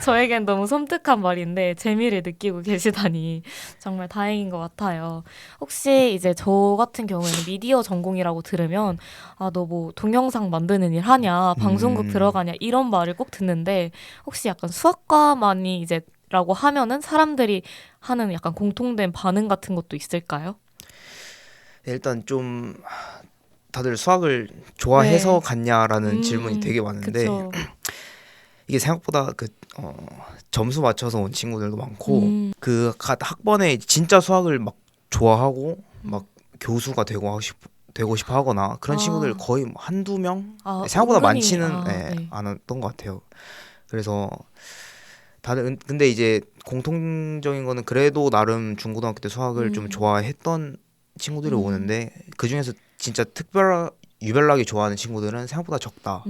저에겐 너무 섬뜩한 말인데 재미를 느끼고 계시다니 정말 다행인 것 같아요. 혹시 이제 저 같은 경우에는 미디어 전공이라고 들으면 아, 너 뭐 동영상 만드는 일 하냐, 방송국 들어가냐 이런 말을 꼭 듣는데 혹시 약간 수학과만이 이제 라고 하면은 사람들이 하는 약간 공통된 반응 같은 것도 있을까요? 일단 좀 다들 수학을 좋아해서 네. 갔냐라는 질문이 되게 많은데 그쵸. 이게 생각보다 점수 맞춰서 온 친구들도 많고 그 학번에 진짜 수학을 막 좋아하고 막 교수가 되고 싶어 하거나 그런 친구들 거의 뭐 한두 명 생각보다 은근히, 많지는 네. 않았던 것 같아요. 그래서 다들 근데 이제 공통적인 거는 그래도 나름 중고등학교 때 수학을 좀 좋아했던 친구들이 오는데 그 중에서 진짜 유별나게 좋아하는 친구들은 생각보다 적다.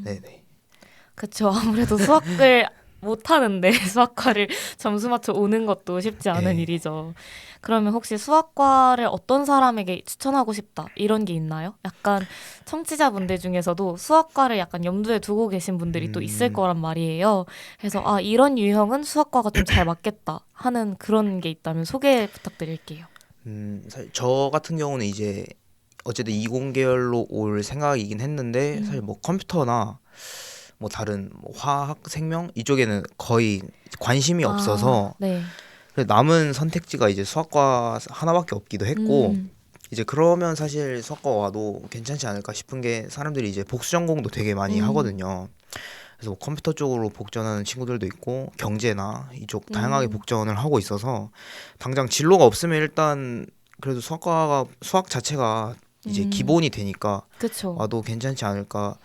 네네. 그쵸. 아무래도 수학을 못하는데 수학과를 점수 맞춰 오는 것도 쉽지 않은 네. 일이죠. 그러면 혹시 수학과를 어떤 사람에게 추천하고 싶다 이런 게 있나요? 약간 청취자분들 중에서도 수학과를 약간 염두에 두고 계신 분들이 또 있을 거란 말이에요. 그래서 아, 이런 유형은 수학과가 좀 잘 맞겠다 하는 그런 게 있다면 소개 부탁드릴게요. 사실 저 같은 경우는 이제 어쨌든 이공계열로 올 생각이긴 했는데 사실 뭐 컴퓨터나 뭐 다른 뭐 화학, 생명 이쪽에는 거의 관심이 없어서 네. 그래서 남은 선택지가 이제 수학과 하나밖에 없기도 했고 이제 그러면 사실 수학과 와도 괜찮지 않을까 싶은 게 사람들이 이제 복수 전공도 되게 많이 하거든요. 그래서 뭐 컴퓨터 쪽으로 복전하는 친구들도 있고 경제나 이쪽 다양하게 복전을 하고 있어서 당장 진로가 없으면 일단 그래도 수학 자체가 이제 기본이 되니까 그쵸. 와도 괜찮지 않을까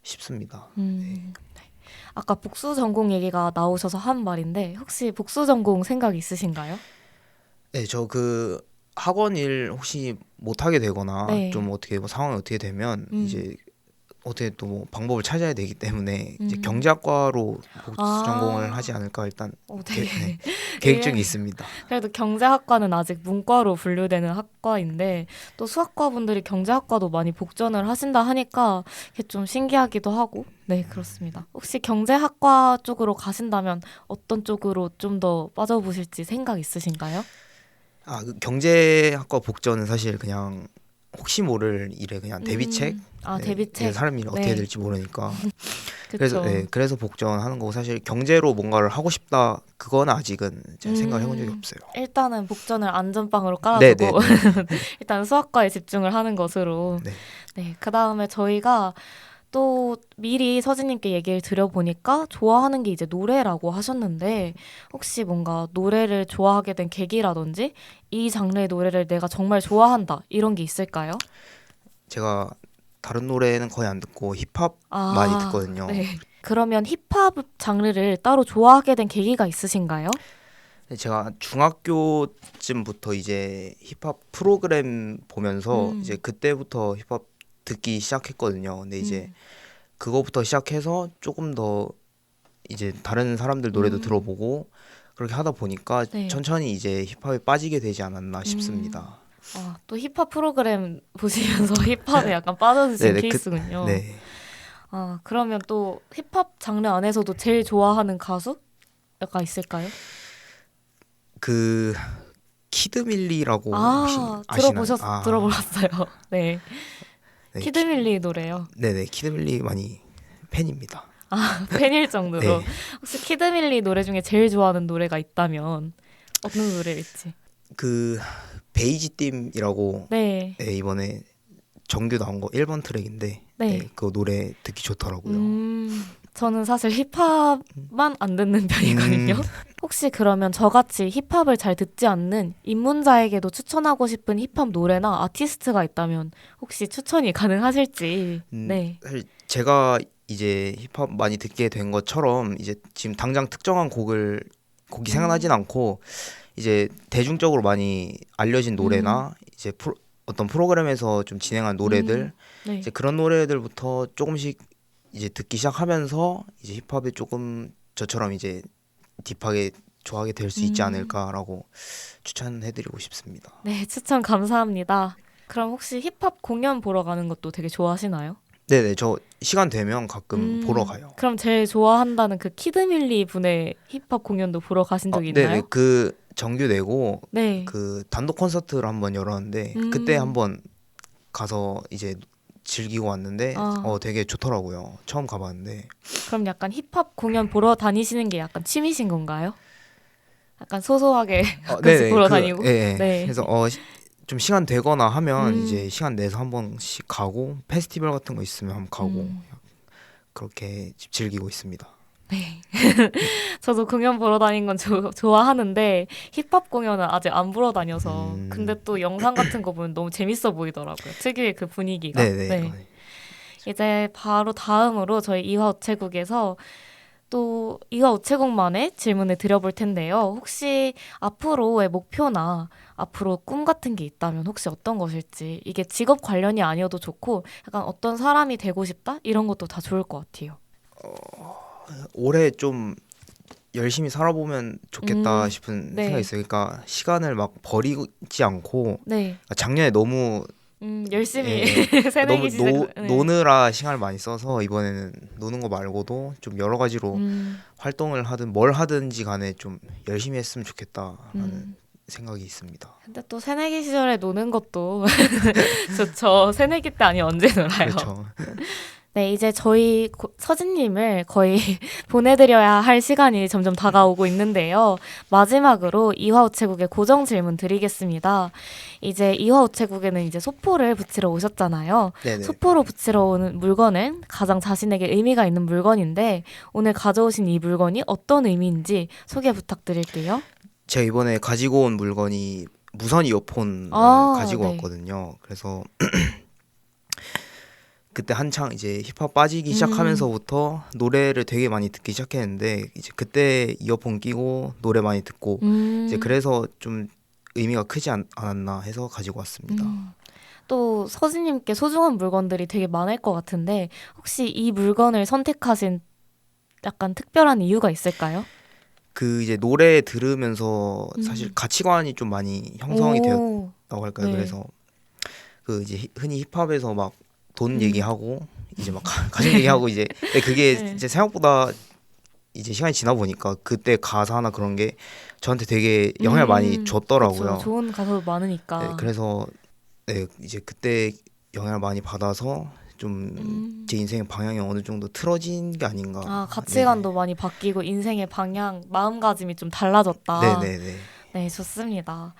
싶습니다. 아까 복수 전공 얘기가 나오셔서 한 말인데 혹시 복수 전공 생각 있으신가요? 네, 저 그 학원 일 혹시 못 하게 되거나 네. 좀 어떻게 뭐 상황이 어떻게 되면 이제 어떻게 또 뭐 방법을 찾아야 되기 때문에 이제 경제학과로 복수 전공을 하지 않을까 일단 되게 계획 중에 예. 있습니다. 그래도 경제학과는 아직 문과로 분류되는 학과인데 또 수학과 분들이 경제학과도 많이 복전을 하신다 하니까 이게 좀 신기하기도 하고 네 그렇습니다. 혹시 경제학과 쪽으로 가신다면 어떤 쪽으로 좀 더 빠져보실지 생각 있으신가요? 그 경제학과 복전은 사실 그냥 혹시 모를 일에 그냥 대비책. 대비책. 사람 일이 어떻게 네. 될지 모르니까. 그쵸. 그래서 복전하는 거고 사실 경제로 뭔가를 하고 싶다 그건 아직은 제가 생각을 해본 적이 없어요. 일단은 복전을 안전빵으로 깔아두고 네. 일단 수학과에 집중을 하는 것으로 네. 네, 그 다음에 저희가 또 미리 서진님께 얘기를 드려보니까 좋아하는 게 이제 노래라고 하셨는데 혹시 뭔가 노래를 좋아하게 된 계기라든지 이 장르의 노래를 내가 정말 좋아한다 이런 게 있을까요? 제가 다른 노래는 거의 안 듣고 힙합 많이 듣거든요. 네. 그러면 힙합 장르를 따로 좋아하게 된 계기가 있으신가요? 제가 중학교쯤부터 이제 힙합 프로그램 보면서 이제 그때부터 힙합 듣기 시작했거든요. 근데 이제 그거부터 시작해서 조금 더 이제 다른 사람들 노래도 들어보고 그렇게 하다 보니까 네. 천천히 이제 힙합에 빠지게 되지 않았나 싶습니다. 아, 또 힙합 프로그램 보시면서 힙합에 약간 빠져드신 네네, 케이스군요. 네. 아, 그러면 또 힙합 장르 안에서도 제일 좋아하는 가수가 있을까요? 그 키드밀리라고 혹시 아시나요? 들어보셨어요. 네. 네, 키드밀리 노래요. 네네, 키드밀리 많이 팬입니다. 아, 팬일 정도로. 네. 혹시 키드밀리 노래 중에 제일 좋아하는 노래가 있다면 어떤 노래일지? 그 베이지팀이라고 네. 네, 이번에 정규 나온 거 1번 트랙인데 네. 네, 그 노래 듣기 좋더라고요. 저는 사실 힙합만 안 듣는 편이거든요. 혹시 그러면 저같이 힙합을 잘 듣지 않는 입문자에게도 추천하고 싶은 힙합 노래나 아티스트가 있다면 혹시 추천이 가능하실지. 네. 사실 제가 이제 힙합 많이 듣게 된 것처럼 이제 지금 당장 특정한 곡이 생각나진 않고 이제 대중적으로 많이 알려진 노래나 이제 어떤 프로그램에서 좀 진행한 노래들 네. 이제 그런 노래들부터 조금씩 이제 듣기 시작하면서 이제 힙합에 조금 저처럼 이제 딥하게 좋아하게 될 수 있지 않을까라고 추천해드리고 싶습니다. 네, 추천 감사합니다. 그럼 혹시 힙합 공연 보러 가는 것도 되게 좋아하시나요? 네네, 저 시간 되면 가끔 보러 가요. 그럼 제일 좋아한다는 그 키드밀리 분의 힙합 공연도 보러 가신 적이 있나요? 네네, 그 정규 내고 네. 그 단독 콘서트를 한번 열었는데 그때 한번 가서 이제 즐기고 왔는데 되게 좋더라고요. 처음 가봤는데. 그럼 약간 힙합 공연 보러 다니시는 게 약간 취미신 건가요? 약간 소소하게 가끔씩 보러 다니고. 네. 네. 그래서 좀 시간 되거나 하면 이제 시간 내서 한 번씩 가고 페스티벌 같은 거 있으면 한번 가고 그렇게 즐기고 있습니다. 네. 저도 공연 보러 다니는 건 좋아하는데 힙합 공연은 아직 안 보러 다녀서 근데 또 영상 같은 거 보면 너무 재밌어 보이더라고요. 특유의 그 분위기가. 네네. 네. 이제 바로 다음으로 저희 이화 우체국에서 또 이화 우체국만의 질문을 드려볼 텐데요. 혹시 앞으로의 목표나 앞으로 꿈 같은 게 있다면 혹시 어떤 것일지 이게 직업 관련이 아니어도 좋고 약간 어떤 사람이 되고 싶다? 이런 것도 다 좋을 것 같아요. 올해 좀 열심히 살아보면 좋겠다 싶은 네. 생각이 있어요. 그러니까 시간을 막 버리지 않고 네. 작년에 너무 열심히 예, 새내기 너무 시절 네. 노느라 시간을 많이 써서 이번에는 노는 거 말고도 좀 여러 가지로 활동을 하든 뭘 하든지 간에 좀 열심히 했으면 좋겠다라는 생각이 있습니다. 근데 또 새내기 시절에 노는 것도 좋죠. 새내기 때 아니 언제 놀아요. 그렇죠. 네, 이제 저희 서진님을 거의 보내드려야 할 시간이 점점 다가오고 있는데요. 마지막으로 이화우체국의 고정 질문 드리겠습니다. 이제 이화우체국에는 이제 소포를 붙이러 오셨잖아요. 네네. 소포로 붙이러 오는 물건은 가장 자신에게 의미가 있는 물건인데 오늘 가져오신 이 물건이 어떤 의미인지 소개 부탁드릴게요. 제가 이번에 가지고 온 물건이 무선 이어폰을 가지고 네. 왔거든요. 그래서 그때 한창 이제 힙합 빠지기 시작하면서부터 노래를 되게 많이 듣기 시작했는데 이제 그때 이어폰 끼고 노래 많이 듣고 이제 그래서 좀 의미가 크지 않았나 해서 가지고 왔습니다. 또 서진님께 소중한 물건들이 되게 많을 것 같은데 혹시 이 물건을 선택하신 약간 특별한 이유가 있을까요? 그 이제 노래 들으면서 사실 가치관이 좀 많이 형성이 되었다고 할까요? 네. 그래서 그 이제 흔히 힙합에서 막 돈 얘기하고 이제 막 가족 얘기하고 이제 근데 그게 네. 이제 생각보다 이제 시간이 지나 보니까 그때 가사나 그런 게 저한테 되게 영향을 많이 줬더라고요. 그쵸, 좋은 가사도 많으니까. 네, 그래서 네, 이제 그때 영향을 많이 받아서 좀 제 인생의 방향이 어느 정도 틀어진 게 아닌가. 아, 가치관도 많이 바뀌고 인생의 방향, 마음가짐이 좀 달라졌다. 네네네. 네, 좋습니다.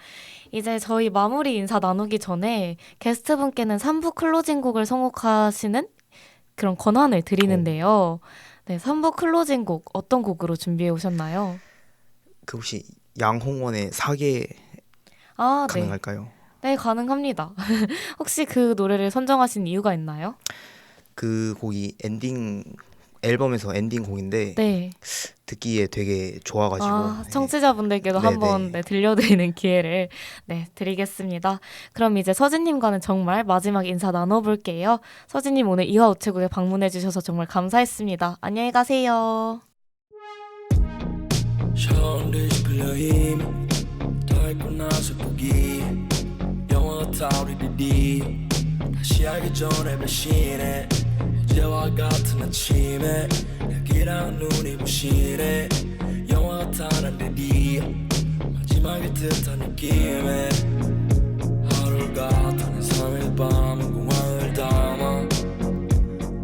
이제 저희 마무리 인사 나누기 전에 게스트분께는 3부 클로징 곡을 선곡하시는 그런 권한을 드리는데요. 네, 3부 클로징 곡 어떤 곡으로 준비해 오셨나요? 그 혹시 양홍원의 사계 아, 네. 가능할까요? 네, 가능합니다. 혹시 그 노래를 선정하신 이유가 있나요? 그 곡이 엔딩 앨범에서 엔딩 곡인데 네. 듣기에 되게 좋아가지고 아, 네. 청취자분들께도 네네. 한번 네, 들려드리는 기회를 네, 드리겠습니다. 그럼 이제 서진님과는 정말 마지막 인사 나눠볼게요. 서진님 오늘 이화 우체국에 방문해주셔서 정말 감사했습니다. 안녕히 가세요. 샤워한듯이 풀려 힘이 다 있고 나서 포기 영화 같아 우리들이 다시 알기 전에 배신해 어제와 같은 아침에 여기랑 눈이 부시네 영화 같아 난 레디 마지막일 듯한 느낌에 하루가 다른 3일 밤은 공항을 담아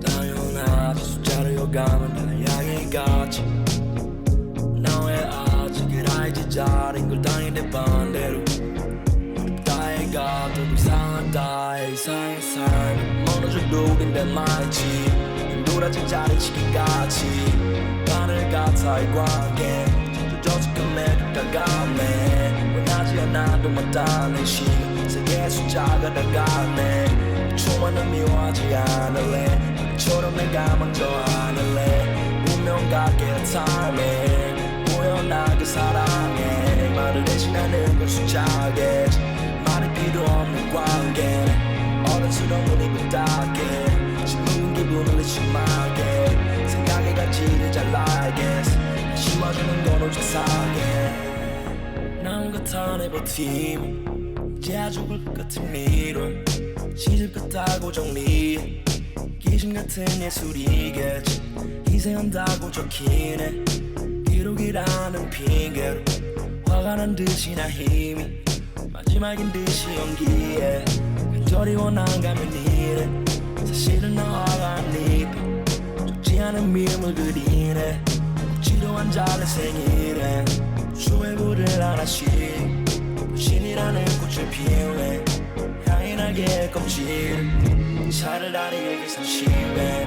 당연하지 숫자를 요감은 다 이야기같이 나 왜 아직을 알지 잘인 걸 당연히 반대로 어렵다해가 더 이상하다 이상의 삶 어느 정도 우린데 말이지 힘들어진 자리 치기같이 바늘 같아 이 관계 조직감에 가까네 원하지 않아도 맞닿는 시간 세계 숫자가 다가네 초만은 미워하지 않을래 처럼 내가 먼저 안을래 운명 같게 타이밍 우연하게 사랑해 말을 대신하는 건 숫자겠지 말이 필요 없는 관계 어른스러운 눈이 부탁해 짓는 기분을 심하게 생각의 가치를 잘 알겠어 쉬워주는 건 오직 사게 난 같아내 버팀 이제 죽을 것 같은 미련 시집 같다고 정리해 기심 같은 예술이겠지 희생한다고 적히네 기록이라는 핑계로 화가 난 듯이 나 힘이 마지막인 듯이 연기에 간절히 원한가면 이래 사실은 나 화가 안 입혀 좋지 않은 미움을 그리네 지루한 자의 생일에 수의 불을 하나씩 신이라는 꽃을 피우네 향이 나게 껍질 차를 다리에 계산 심해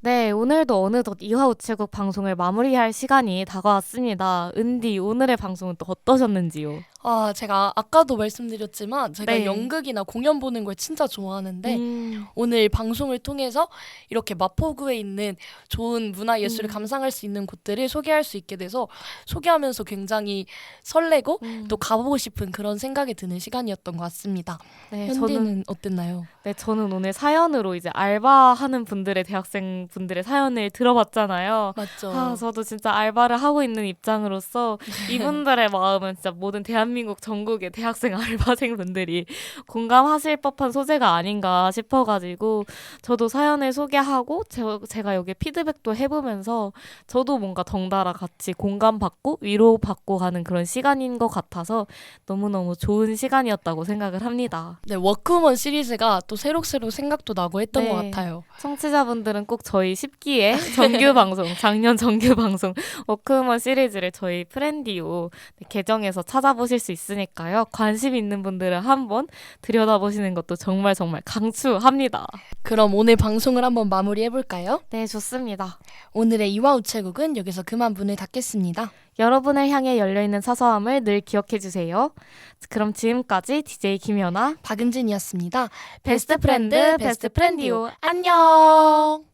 네, 오늘도 어느덧 이화 우체국 방송을 마무리할 시간이 다가왔습니다. 은디, 오늘의 방송은 또 어떠셨는지요? 아, 제가 아까도 말씀드렸지만 제가 네. 연극이나 공연 보는 걸 진짜 좋아하는데 오늘 방송을 통해서 이렇게 마포구에 있는 좋은 문화예술을 감상할 수 있는 곳들을 소개할 수 있게 돼서 소개하면서 굉장히 설레고 또 가보고 싶은 그런 생각이 드는 시간이었던 것 같습니다. 네, 현디는 어땠나요? 저는 오늘 사연으로 이제 알바하는 분들의 대학생 분들의 사연을 들어봤잖아요. 맞죠. 아, 저도 진짜 알바를 하고 있는 입장으로서 이분들의 마음은 진짜 모든 대한민국 전국의 대학생 알바생 분들이 공감하실 법한 소재가 아닌가 싶어가지고 저도 사연을 소개하고 제가 여기 피드백도 해보면서 저도 뭔가 덩달아 같이 공감받고 위로받고 가는 그런 시간인 것 같아서 너무너무 좋은 시간이었다고 생각을 합니다. 네, 워크우먼 시리즈가 또 새록새록 생각도 나고 했던 네. 것 같아요. 청취자분들은 꼭 저희 10기의 정규 방송, 작년 정규 방송 워크우먼 시리즈를 저희 프렌디오 계정에서 찾아보실 수 있으니까요. 관심 있는 분들은 한번 들여다보시는 것도 정말 정말 강추합니다. 그럼 오늘 방송을 한번 마무리해볼까요? 네, 좋습니다. 오늘의 이화우체국은 여기서 그만 문을 닫겠습니다. 여러분을 향해 열려있는 사소함을 늘 기억해주세요. 그럼 지금까지 DJ 김연아 박은진이었습니다. 베스트 프렌드, 베스트 프렌디오. 안녕.